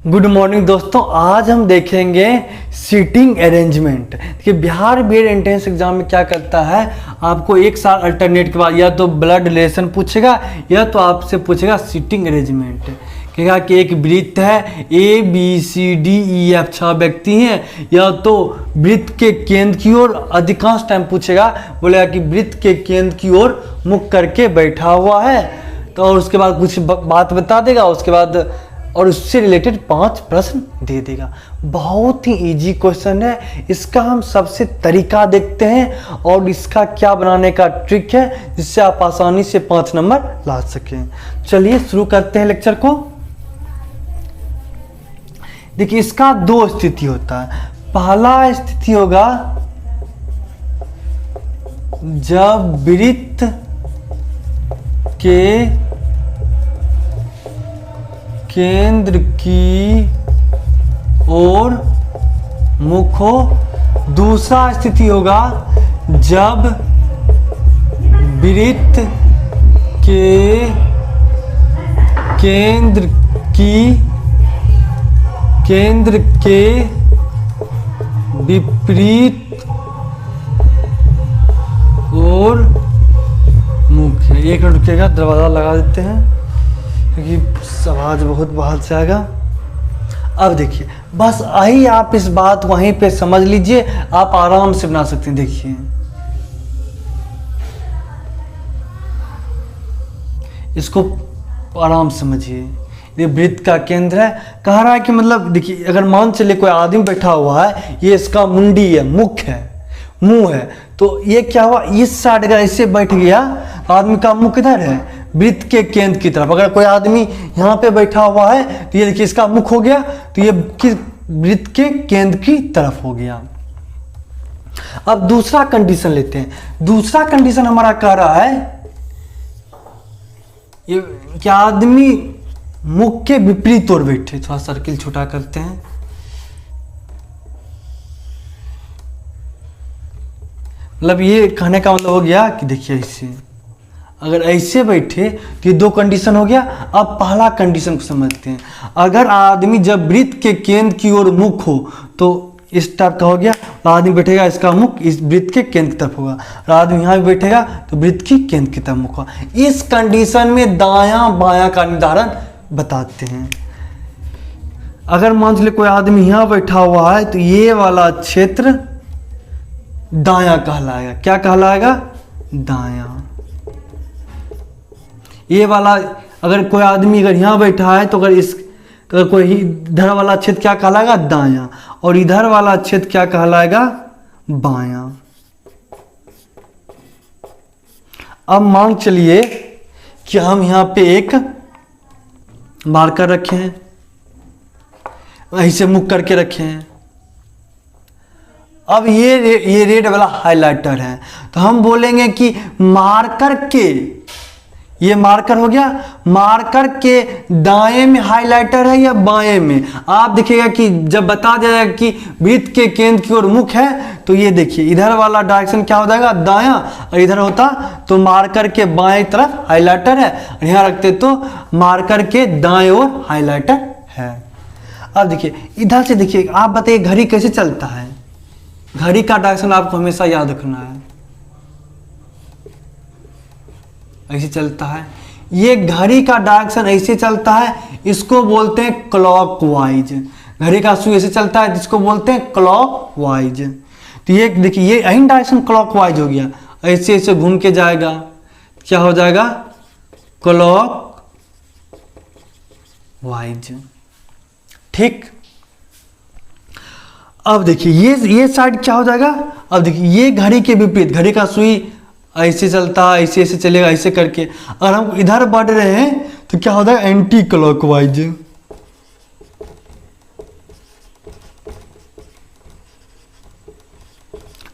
Good morning दोस्तों, आज हम देखेंगे सीटिंग अरेंजमेंट। देखिए बिहार बीएड एंट्रेंस एग्जाम में क्या करता है, आपको एक साल अल्टरनेट के बाद या तो ब्लड रिलेशन पूछेगा या तो आपसे पूछेगा सीटिंग अरेंजमेंट। कहेगा कि एक वृत्त है, A B C D E F 6 व्यक्ति हैं, या तो वृत्त के केंद्र की ओर, अधिकांश टाइम पूछेगा, बोलेगा कि वृत्त के केंद्र की ओर मुख करके बैठा हुआ है। तो और उसके बाद कुछ बात बता देगा, उसके बाद और उससे रिलेटेड 5 प्रश्न दे देगा। बहुत ही इजी क्वेश्चन है। इसका हम सबसे तरीका देखते हैं और इसका क्या बनाने का ट्रिक है जिससे आप आसानी से 5 नंबर ला सकें। चलिए शुरू करते हैं लेक्चर को। देखिए इसका 2 स्थिति होता है। पहला स्थिति होगा जब वृत्त के केंद्र की ओर मुख हो। दूसरा स्थिति होगा जब वृत्त के केंद्र के विपरीत और मुख है। एक मिनट रुकिएगा, दरवाजा लगा देते हैं क्योंकि आवाज बहुत बाहर से आएगा। अब देखिए बस आई आप इस बात वहीं पे समझ लीजिए, आप आराम से बना सकते हैं। देखिए इसको आराम से समझिए। ये वृत्त का केंद्र है, कह रहा है कि मतलब देखिए अगर मान चले कोई आदमी बैठा हुआ है, ये इसका मुंडी है, मुख है, मुंह है, तो ये क्या हुआ, इस साइड अगर ऐसे बैठ गया, आदमी का मुख किधर है, वृत्त के केंद्र की तरफ। अगर कोई आदमी यहाँ पे बैठा हुआ है तो ये देखिए इसका मुख हो गया, तो ये वृत्त के केंद्र की तरफ हो गया। अब दूसरा कंडीशन लेते हैं। दूसरा कंडीशन हमारा कह रहा है ये कि आदमी मुख के विपरीत ओर बैठे। थोड़ा सर्किल छोटा करते हैं। मतलब ये कहने का मतलब हो गया कि देखिए ऐसे अगर ऐसे बैठे तो ये 2 कंडीशन हो गया। अब पहला कंडीशन को समझते हैं। अगर आदमी जब वृत्त के केंद्र की ओर मुख हो तो इस टाइप का हो गया, आदमी बैठेगा, इसका मुख इस वृत्त के केंद्र की तरफ होगा, और आदमी यहाँ भी बैठेगा तो वृत्त की केंद्र की तरफ मुख होगा। इस कंडीशन में दायां बायां का निर्धारण बताते हैं। अगर मान लीजिए कोई आदमी यहाँ बैठा हुआ है तो ये वाला क्षेत्र दायां कहलाएगा। क्या कहलाएगा? दायां। ये वाला अगर कोई आदमी अगर यहाँ बैठा है तो अगर कोई इधर वाला क्षेत्र क्या कहलाएगा? दायां। और इधर वाला क्षेत्र क्या कहलाएगा? बायां। अब मान चलिए कि हम यहाँ पे एक मार्कर रखे हैं, ऐसे मुख करके रखे हैं। अब ये रेड वाला हाइलाइटर है, तो हम बोलेंगे कि मार्कर के, ये मार्कर हो गया, मार्कर के दाएं में हाइलाइटर है या बाएं में। आप देखिएगा कि जब बता दिया जाएगा कि वृत्त के केंद्र की ओर मुख है तो ये देखिए इधर वाला डायरेक्शन क्या हो जाएगा? दायां। और इधर होता तो मार्कर के बाएं तरफ हाइलाइटर है, और यहाँ रखते तो मार्कर के दाएं ओर हाइलाइटर है। अब देखिए इधर से देखिए, आप बताइए घड़ी कैसे चलता है? घड़ी का डायरेक्शन आपको हमेशा याद रखना है, ऐसे चलता है। ये घड़ी का डायरेक्शन ऐसे चलता है, इसको बोलते हैं क्लॉकवाइज। घड़ी का सुई ऐसे चलता है जिसको बोलते हैं क्लॉकवाइज। तो ये देखिए ये यही डायरेक्शन क्लॉकवाइज हो गया, ऐसे ऐसे घूम के जाएगा, क्या हो जाएगा? क्लॉकवाइज। ठीक। अब देखिए ये साइड क्या हो जाएगा? अब देखिए ये घड़ी के विपरीत, घड़ी का सुई ऐसे चलता है, ऐसे ऐसे चलेगा, ऐसे करके। अगर हम इधर बढ़ रहे हैं तो क्या होता है? Anti clockwise.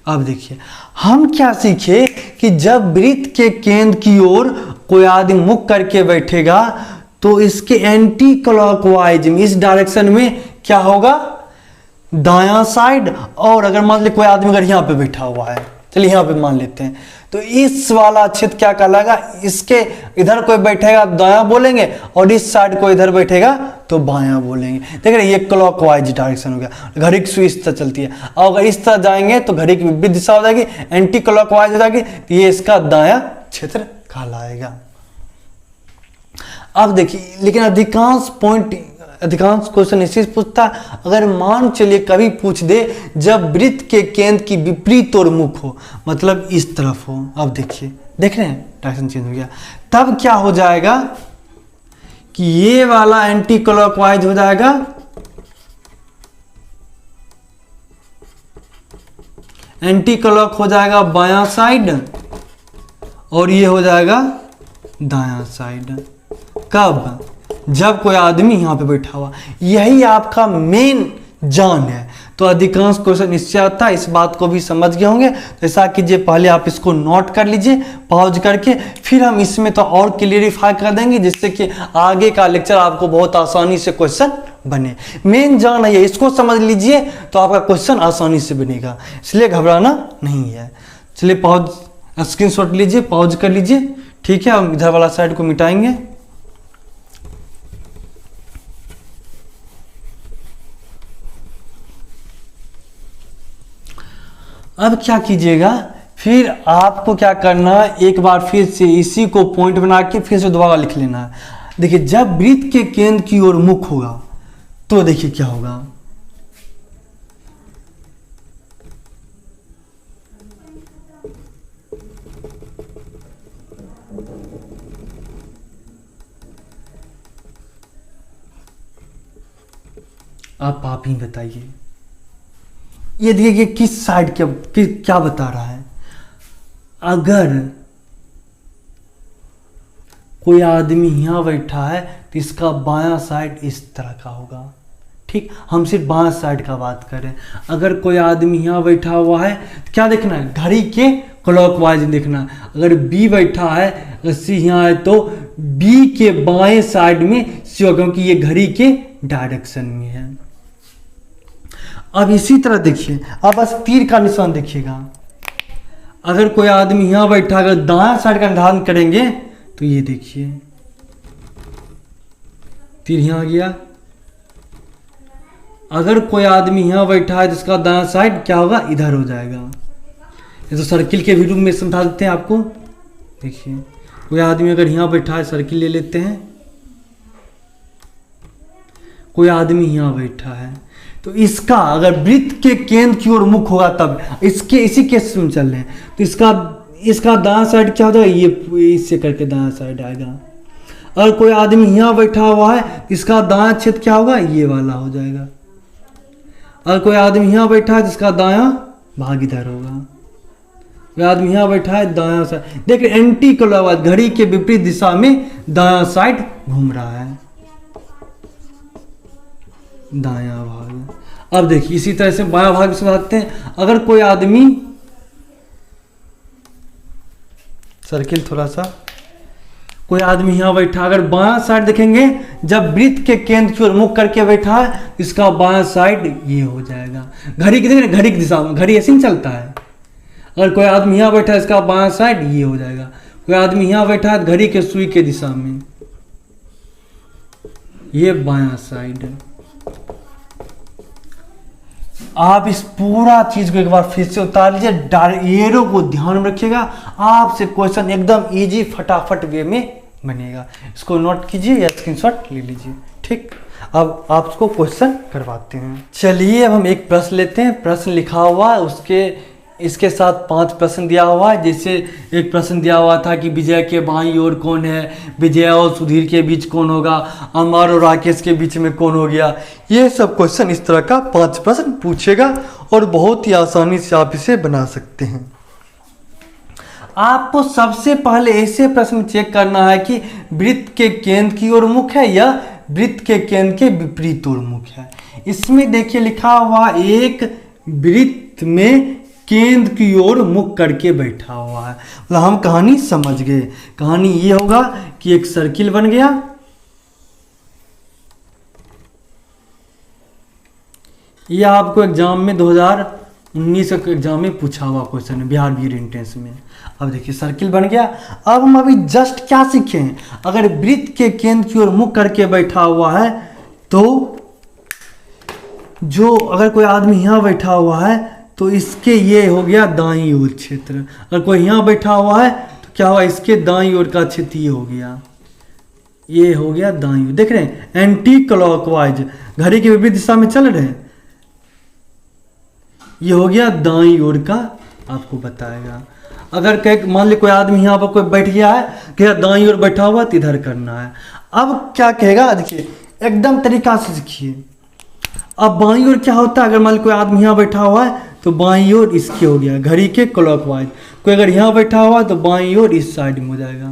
अब देखिए हम क्या सीखे कि जब वृत्त के केंद्र की ओर कोई आदमी मुख करके बैठेगा तो इसके एंटी क्लॉकवाइज में, इस डायरेक्शन में क्या होगा? दायां साइड। और अगर मान लीजिए कोई आदमी अगर यहाँ पे बैठा हुआ है, चलिए यहाँ पे मान लेते हैं। तो इस वाला क्षेत्र क्या कहलाएगा, इसके इधर कोई बैठेगा दायां बोलेंगे और इस साइड को इधर बैठेगा तो बायां बोलेंगे। देख रहे हैं, ये क्लॉकवाइज डायरेक्शन हो गया, घड़ी की सुई इस तरह चलती है। और अगर इस तरह जाएंगे तो घड़ी की विपरीत दिशा हो जाएगी, एंटी क्लॉकवाइज हो जाएगी, तो ये इसका दायां क्षेत्र कहलाएगा। अब देखिए, लेकिन अधिकांश क्वेश्चन इसी से पूछता है, अगर मान चलिए कभी पूछ दे जब वृत्त के केंद्र की विपरीत और मुख हो, मतलब इस तरफ हो। अब देखिए, देख रहे हैं डायरेक्शन चेंज हो गया, तब क्या हो जाएगा कि ये वाला एंटी क्लॉकवाइज हो जाएगा, एंटी क्लॉक हो जाएगा बायां साइड और ये हो जाएगा दायां साइड। कब, जब कोई आदमी यहां पे बैठा हुआ, यही आपका मेन जान है। तो अधिकांश क्वेश्चन इससे आता है, इस बात को भी समझ गए होंगे। तो ऐसा कीजिए, पहले आप इसको नोट कर लीजिए पॉज करके, फिर हम इसमें तो और क्लियरिफाई कर देंगे, जिससे कि आगे का लेक्चर आपको बहुत आसानी से क्वेश्चन बने। मेन जान है, इसको समझ लीजिए तो आपका क्वेश्चन आसानी से बनेगा, इसलिए घबराना नहीं है। चलिए पॉज, स्क्रीनशॉट लीजिए, पॉज कर लीजिए, ठीक है। हम इधर वाला साइड को मिटाएंगे। अब क्या कीजिएगा, फिर आपको क्या करना है, एक बार फिर से इसी को पॉइंट बना के फिर से दोबारा लिख लेना है। देखिए, जब वृत्त के केंद्र की ओर मुख होगा तो देखिए क्या होगा, आप ही बताइए। ये देखिए किस साइड क्या बता रहा है। अगर कोई आदमी यहां बैठा है तो इसका बायां साइड इस तरह का होगा, ठीक। हम सिर्फ बायां साइड का बात करें। अगर कोई आदमी यहां बैठा हुआ है तो क्या देखना है, घड़ी के क्लॉकवाइज देखना है। अगर बी बैठा है, अगर सी यहाँ है तो बी के बाएं साइड में सी होगा, क्योंकि ये घड़ी के डायरेक्शन में है। अब इसी तरह देखिए, अब बस तीर का निशान देखिएगा। अगर कोई आदमी यहां बैठा, अगर दाएं साइड का निर्धारण करेंगे तो ये देखिए तीर यहां गया। अगर कोई आदमी यहां बैठा है तो इसका दाएं साइड क्या होगा, इधर हो जाएगा। ये तो सर्किल के भी रूप में समझा देते हैं आपको। देखिए, कोई आदमी अगर यहां बैठा है, सर्किल ले लेते हैं, कोई आदमी यहां बैठा है तो इसका अगर वृत्त के केंद्र की ओर मुख होगा, तब इसी केस में चल रहे हैं, तो इसका दायां साइड क्या हो जाएगा, ये इससे करके दायां साइड आएगा। अगर कोई आदमी यहाँ बैठा हुआ है तो इसका दायां क्षेत्र क्या होगा, ये वाला हो जाएगा। अगर कोई आदमी यहाँ बैठा है तो इसका दायां भाग इधर होगा। कोई आदमी यहाँ बैठा है, दायां साइड देखिए, एंटी क्लॉकवाइज, घड़ी के विपरीत दिशा में दायां साइड घूम रहा है, दायां भाग। अब देखिए, इसी तरह से बायां भाग समझाते हैं। अगर कोई आदमी, सर्किल थोड़ा सा, कोई आदमी यहां बैठा, अगर बायां साइड देखेंगे, जब वृत्त के केंद्र की ओर मुख करके बैठा है, इसका बायां साइड ये हो जाएगा। घड़ी की देखें, घड़ी की दिशा में, घड़ी ऐसे ही चलता है। अगर कोई आदमी यहां बैठा है, इसका बायां साइड ये हो जाएगा। कोई आदमी यहां बैठा है, घड़ी के सुई के दिशा में, ये बायां साइड है। आप इस पूरा चीज को एक बार फिर से उतार लीजिए, एरो को ध्यान में रखिएगा, आपसे क्वेश्चन एकदम इजी फटाफट वे में बनेगा। इसको नोट कीजिए या स्क्रीनशॉट ले लीजिए, ठीक। अब आपको क्वेश्चन करवाते हैं। चलिए, अब हम एक प्रश्न लेते हैं। प्रश्न लिखा हुआ है, इसके साथ 5 प्रश्न दिया हुआ है। जैसे एक प्रश्न दिया हुआ था कि विजय के बाईं ओर कौन है, विजय और सुधीर के बीच कौन होगा, अमर और राकेश के बीच में कौन हो गया। ये सब क्वेश्चन इस तरह का 5 प्रश्न पूछेगा और बहुत ही आसानी से आप इसे बना सकते हैं। आपको सबसे पहले ऐसे प्रश्न चेक करना है कि वृत्त के केंद्र की ओर मुख है या वृत्त के केंद्र के विपरीत ओर मुख है। इसमें देखिए लिखा हुआ, एक वृत्त में केंद्र की ओर मुख करके बैठा हुआ है। मतलब हम कहानी समझ गए। कहानी ये होगा कि एक सर्किल बन गया, ये आपको एग्जाम में 2000 19 के एग्जाम में पूछा हुआ क्वेश्चन है बिहार बी एड एंट्रेंस में। अब देखिए सर्किल बन गया। अब हम अभी जस्ट क्या सीखे हैं, अगर वृत्त के केंद्र की ओर मुख करके बैठा हुआ है तो जो अगर कोई आदमी यहाँ बैठा हुआ है तो इसके ये हो गया दाईं ओर क्षेत्र, अगर कोई यहाँ बैठा हुआ है तो क्या हुआ, इसके दाईं ओर का क्षेत्र ये हो गया, ये हो गया दाईं ओर। देख रहे हैं एंटी क्लॉकवाइज, घड़ी के विपरीत दिशा में चल रहे हैं, ये हो गया दाईं ओर का आपको बताएगा। अगर कहीं मान ली कोई आदमी यहाँ पर कोई बैठ गया है, क्या दाईं ओर बैठा हुआ तो इधर करना है। अब क्या कहेगा, देखिए एकदम तरीका से सीखिए। अब बाईं ओर क्या होता है, अगर मान ली कोई आदमी यहाँ बैठा हुआ है तो बाईं ओर इसके हो गया घड़ी के क्लॉकवाइज। कोई अगर यहाँ बैठा हुआ है तो बाईं ओर इस साइड में हो जाएगा,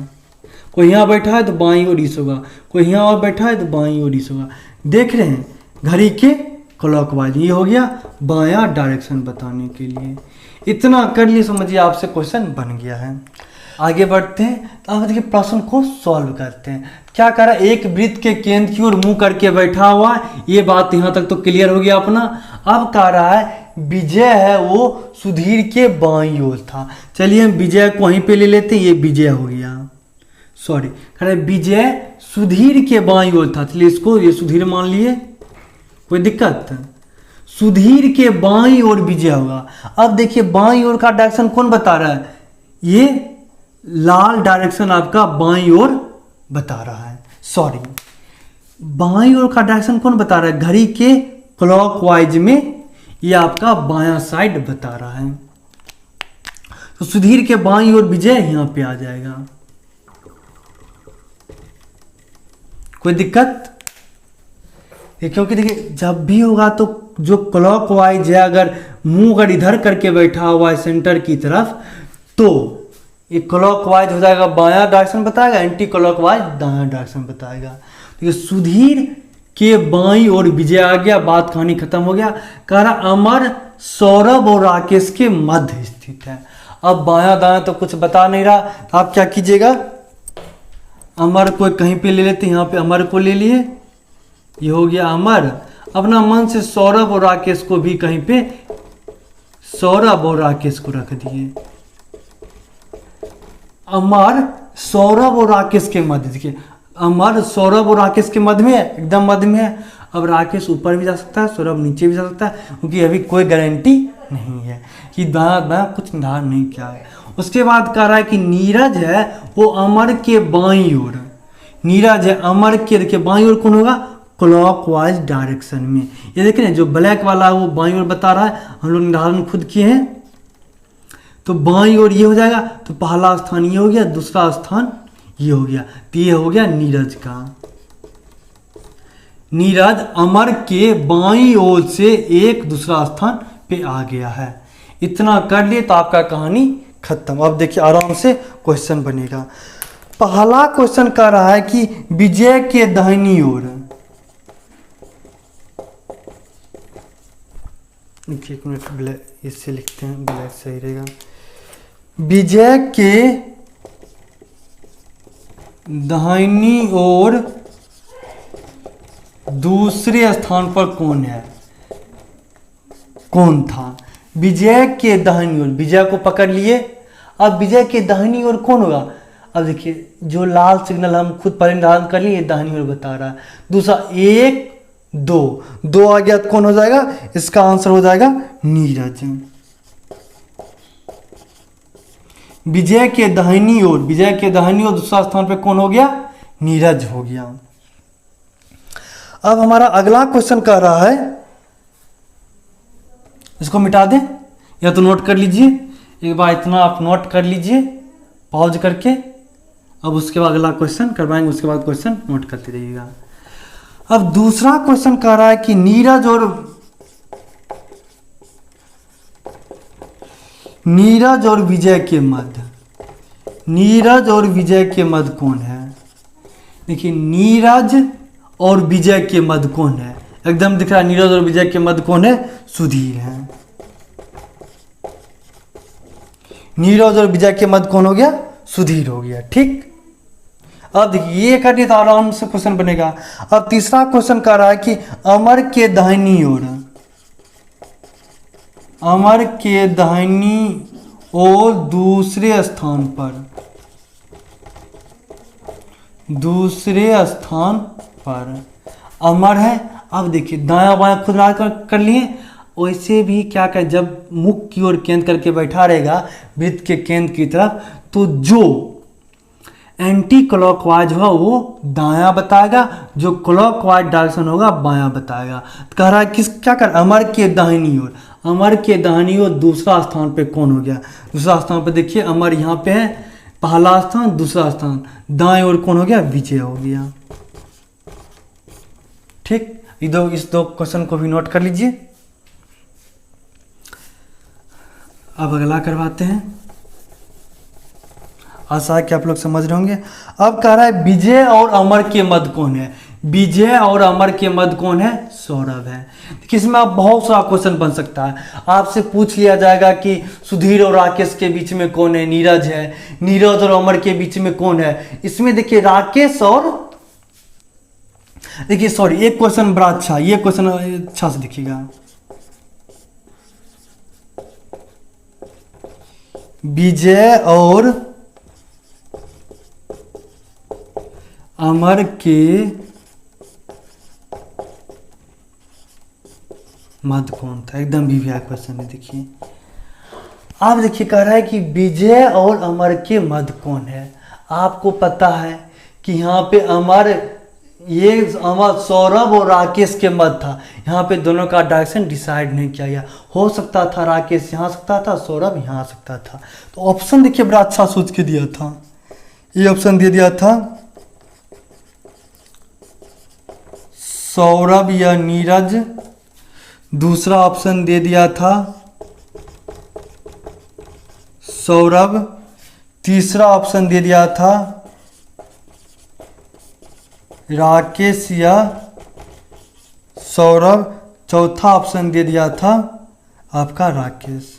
कोई यहाँ बैठा है तो बाईं ओर इस होगा, कोई यहाँ और बैठा है तो बाईं ओर इस होगा। देख रहे हैं घड़ी के क्लॉकवाइज, ये हो गया बायां डायरेक्शन बताने के लिए। इतना कर लिए समझिए आपसे क्वेश्चन बन गया है। आगे बढ़ते हैं तो अब देखिए प्रश्न को सॉल्व करते हैं। क्या करा, एक वृत्त के केंद्र की ओर मुंह करके बैठा हुआ है, ये बात यहाँ तक तो क्लियर हो गया अपना। अब कह रहा है विजय है वो सुधीर के बाईं ओर था। चलिए हम विजय को वहीं पे ले लेते हैं, ये विजय हो गया, सॉरी कह रहे विजय सुधीर के बाईं ओर था, चलिए इसको ये सुधीर मान लिए, कोई दिक्कत, सुधीर के बाईं ओर विजय होगा। अब देखिए बाईं ओर का डायरेक्शन कौन बता रहा है, ये लाल डायरेक्शन आपका बाईं ओर बता रहा है, सॉरी बाईं ओर का डायरेक्शन कौन बता रहा है, घड़ी के क्लॉकवाइज में ये आपका बायां साइड बता रहा है। तो सुधीर के बाईं ओर विजय यहां पे आ जाएगा, कोई दिक्कत, क्योंकि देखिए जब भी होगा तो जो क्लॉकवाइज है, अगर मुंह अगर इधर करके बैठा हुआ है सेंटर की तरफ तो ये क्लॉकवाइज हो जाएगा, बायां डायरेक्शन बताएगा, एंटी क्लॉकवाइज दायां डायरेक्शन बताएगा। तो ये सुधीर के बाईं ओर विजय आ गया, बात कहानी खत्म हो गया। कह रहा अमर सौरभ और राकेश के मध्य स्थित है। अब बायां दायां तो कुछ बता नहीं रहा, तो आप क्या कीजिएगा, अमर को कहीं पे ले लेते हैं, यहाँ पे अमर को ले लिए, ये हो गया अमर। अपना मन से सौरभ और राकेश को भी कहीं पे, सौरभ और राकेश को रख दिए। अमर सौरभ और राकेश के मध्य, देखिए अमर सौरभ और राकेश के मध्य में है, एकदम मध्य में है। अब राकेश ऊपर भी जा सकता है, सौरभ नीचे भी जा सकता है, क्योंकि अभी कोई गारंटी नहीं है कि दायां कुछ निर्धारण नहीं किया है। उसके बाद कह रहा है कि नीरज है वो अमर के बाईं ओर, नीरज है अमर के, देखिए बाईं ओर कौन होगा, क्लॉकवाइज डायरेक्शन में। ये देख रहे हैं जो ब्लैक वाला है वो बाईं ओर बता रहा है, हम लोग निर्धारण खुद किए हैं, तो बाईं ओर ये हो जाएगा। तो पहला स्थान ये हो गया, दूसरा स्थान ये हो गया, तो ये हो गया नीरज का। नीरज अमर के बाईं ओर से एक दूसरा स्थान पे आ गया है। इतना कर लिए तो आपका कहानी खत्म। अब देखिए आराम से क्वेश्चन बनेगा। पहला क्वेश्चन कह रहा है कि विजय के दाहिनी ओर, देखिए एक मिनट ब्लैक इससे लिखते हैं, ब्लैक सही रहेगा। विजय के दाहिनी ओर दूसरे स्थान पर कौन है, कौन था, विजय के दाहिनी ओर, विजय को पकड़ लिए। अब विजय के दाहिनी ओर कौन होगा, अब देखिए जो लाल सिग्नल हम खुद पहले निर्धारण कर लिए, दाहिनी ओर बता रहा है। दूसरा 1 2 आ गया तो कौन हो जाएगा, इसका आंसर हो जाएगा नीरज। विजय के दाहिनी ओर, विजय के दाहिनी ओर दूसरा स्थान पे कौन हो गया, नीरज हो गया। अब हमारा अगला क्वेश्चन कह रहा है, इसको मिटा दें या तो नोट कर लीजिए, एक बार इतना आप नोट कर लीजिए पॉज करके। अब उसके बाद अगला क्वेश्चन करवाएंगे, उसके बाद क्वेश्चन नोट करते रहिएगा। अब दूसरा क्वेश्चन कह रहा है कि नीरज और विजय के मध्य, नीरज और विजय के मध्य कौन है। देखिए नीरज और विजय के मध्य कौन है, एकदम दिख रहा है, नीरज और विजय के मध्य कौन है, सुधीर है। नीरज और विजय के मध्य कौन हो गया, सुधीर हो गया, ठीक। अब देखिए ये करिए तो आराम से क्वेश्चन बनेगा। अब तीसरा क्वेश्चन कह रहा है कि अमर के दाहिनी ओर, अमर के दाहिनी ओर दूसरे स्थान पर अमर है। अब देखिए दायां बायां खुद मिला कर लिए। वैसे भी क्या कर, जब मुख की ओर केंद्र करके बैठा रहेगा वृत्त के केंद्र की तरफ, तो जो एंटी क्लॉकवाइज होगा वो दायां बताएगा, जो क्लॉकवाइज डायरेक्शन होगा बायां बताएगा। तो कह रहा है क्या कर, अमर के दाहिनी ओर, अमर के दाहिनी ओर दूसरा स्थान पे कौन हो गया? दूसरा स्थान पे देखिए अमर यहाँ पे है, पहला स्थान, दूसरा स्थान, दाएं ओर कौन हो गया? विजय हो गया। ठीक, इस दो क्वेश्चन को भी नोट कर लीजिए। अब अगला करवाते हैं। आशा है कि आप लोग समझ रहे होंगे। अब कह रहा है विजय और अमर के मध्य कौन है? विजय और अमर के मध्य कौन है? सौरभ है। देखिए इसमें आप बहुत सारा क्वेश्चन बन सकता है। आपसे पूछ लिया जाएगा कि सुधीर और राकेश के बीच में कौन है? नीरज है। नीरज और अमर के बीच में कौन है? इसमें देखिए राकेश और, देखिए सॉरी, एक क्वेश्चन बड़ा अच्छा, ये क्वेश्चन अच्छा से देखिएगा। विजय और अमर के मध्य कौन था? एकदम वीवीआई क्वेश्चन है। देखिए आप देखिए कह रहा है कि विजय और अमर के मध्य कौन है। आपको पता है कि यहाँ पे अमर, ये अमर सौरभ और राकेश के मध्य था। यहाँ पे दोनों का डायरेक्शन डिसाइड नहीं किया गया। हो सकता था राकेश यहाँ आ सकता था, सौरभ यहाँ आ सकता था। तो ऑप्शन देखिए बड़ा अच्छा सोच के दिया था। ये ऑप्शन दे दिया था सौरभ या नीरज। दूसरा ऑप्शन दे दिया था सौरभ। तीसरा ऑप्शन दे दिया था राकेश या सौरभ। चौथा ऑप्शन दे दिया था आपका राकेश।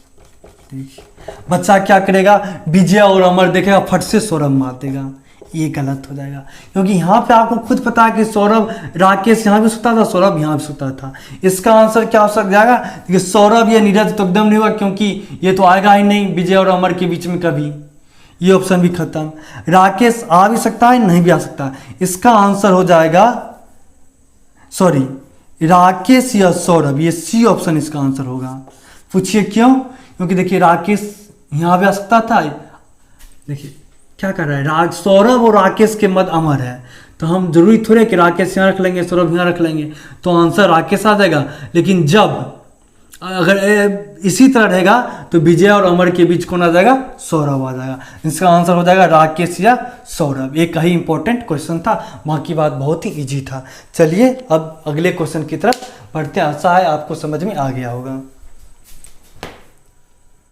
देखिए बच्चा क्या करेगा, विजय और अमर देखेगा, फट से सौरभ मार देगा। ये गलत हो जाएगा, क्योंकि यहाँ पे आपको खुद पता है कि सौरभ, राकेश यहाँ भी सकता था, सौरभ यहाँ भी सकता था। इसका आंसर क्या हो सकता जाएगा? देखिए सौरभ या नीरज तो एकदम नहीं होगा, क्योंकि ये तो आएगा ही नहीं विजय और अमर के बीच में कभी। ये ऑप्शन भी खत्म। राकेश आ भी सकता है, नहीं भी आ सकता। इसका आंसर हो जाएगा, सॉरी, राकेश या सौरभ। ये सी ऑप्शन इसका आंसर होगा। पूछिए क्यों? क्योंकि देखिए राकेश यहाँ भी आ सकता था। देखिए क्या कर रहा है, सौरभ और राकेश के मध्य अमर है, तो हम जरूरी थोड़े कि राकेश यहाँ रख लेंगे, सौरभ यहाँ रख लेंगे, तो आंसर राकेश आ जाएगा। लेकिन जब अगर इसी तरह रहेगा तो विजय और अमर के बीच कौन आ जाएगा? सौरभ आ जाएगा। इसका आंसर हो जाएगा राकेश या सौरभ। एक ही इंपॉर्टेंट क्वेश्चन था, बाकी बात बहुत ही इजी था। चलिए अब अगले क्वेश्चन की तरफ बढ़ते हैं। आशा है आपको समझ में आ गया होगा।